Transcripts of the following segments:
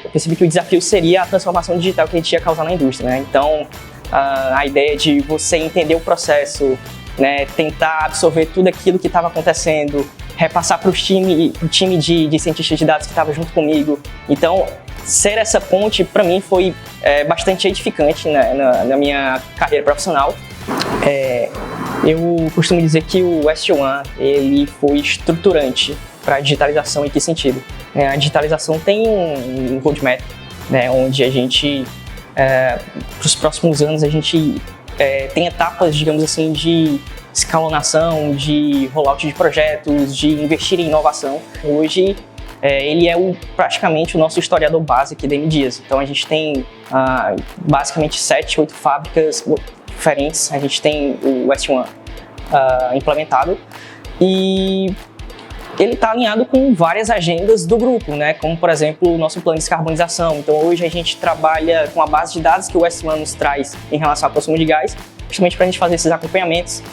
eu percebi que o desafio seria a transformação digital que a gente ia causar na indústria, né? Então, a ideia de você entender o processo, né, tentar absorver tudo aquilo que estava acontecendo, repassar para o time de cientistas de dados que estava junto comigo. Então, ser essa ponte, para mim, foi bastante edificante, né, na minha carreira profissional. Eu costumo dizer que o SG1 ele foi estruturante para a digitalização. Em que sentido? A digitalização tem um roadmap, né, onde a gente, para os próximos anos, a gente tem etapas, digamos assim, de escalonação, de rollout de projetos, de investir em inovação. Hoje, ele é praticamente o nosso historiador base aqui da M Dias. Então, a gente tem basicamente 7, 8 fábricas diferentes. A gente tem o SG1 implementado e ele está alinhado com várias agendas do grupo, né? Como, por exemplo, o nosso plano de descarbonização. Então, hoje a gente trabalha com a base de dados que o SG1 nos traz em relação ao consumo de gás, justamente para a gente fazer esses acompanhamentos.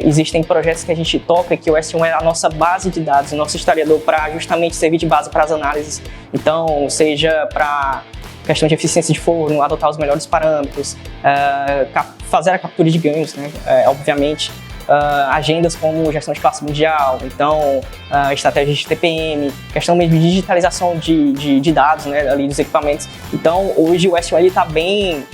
Existem projetos que a gente toca que o SG1 é a nossa base de dados, o nosso historiador, para justamente servir de base para as análises. Então, seja para questão de eficiência de forno, adotar os melhores parâmetros, fazer a captura de ganhos, né? Obviamente. Agendas como gestão de classe mundial, então estratégias de TPM, questão mesmo de digitalização de dados, né, ali dos equipamentos. Então, hoje o SG1 está bem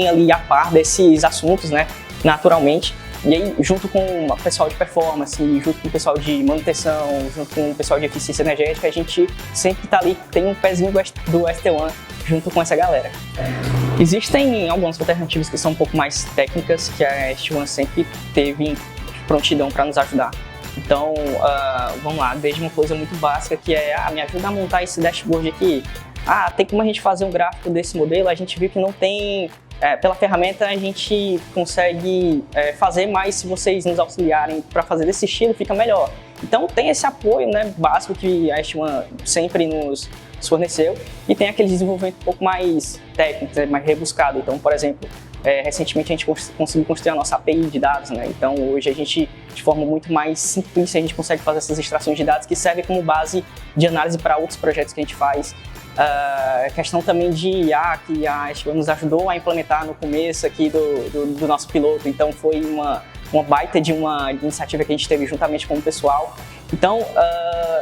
ali a par desses assuntos, né, naturalmente. E aí, junto com o pessoal de performance, junto com o pessoal de manutenção, junto com o pessoal de eficiência energética, a gente sempre está ali, tem um pezinho do ST1 junto com essa galera. Existem algumas alternativas que são um pouco mais técnicas, que a SG1 sempre teve prontidão para nos ajudar. Então, vamos lá, desde uma coisa muito básica que é, me ajuda a montar esse dashboard aqui. Tem como a gente fazer um gráfico desse modelo? A gente viu que não tem, pela ferramenta a gente consegue fazer, mas se vocês nos auxiliarem para fazer desse estilo, fica melhor. Então, tem esse apoio, né, básico que a SG1 sempre nos forneceu, e tem aquele desenvolvimento um pouco mais técnico, mais rebuscado. Então, por exemplo, recentemente a gente conseguiu construir a nossa API de dados, né? Então, hoje a gente, de forma muito mais simples, a gente consegue fazer essas extrações de dados que servem como base de análise para outros projetos que a gente faz. A questão também de IA, que a SG1 nos ajudou a implementar no começo aqui do nosso piloto. Então, foi uma baita de uma iniciativa que a gente teve juntamente com o pessoal. Então,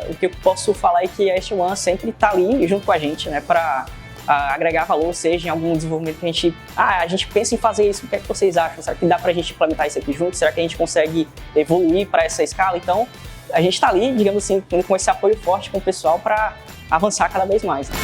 o que eu posso falar é que a SG1 sempre está ali junto com a gente, né, para agregar valor, seja em algum desenvolvimento que a gente pensa em fazer isso, o que é que vocês acham? Será que dá para a gente implementar isso aqui junto? Será que a gente consegue evoluir para essa escala? Então, a gente está ali, digamos assim, com esse apoio forte com o pessoal para avançar cada vez mais, né?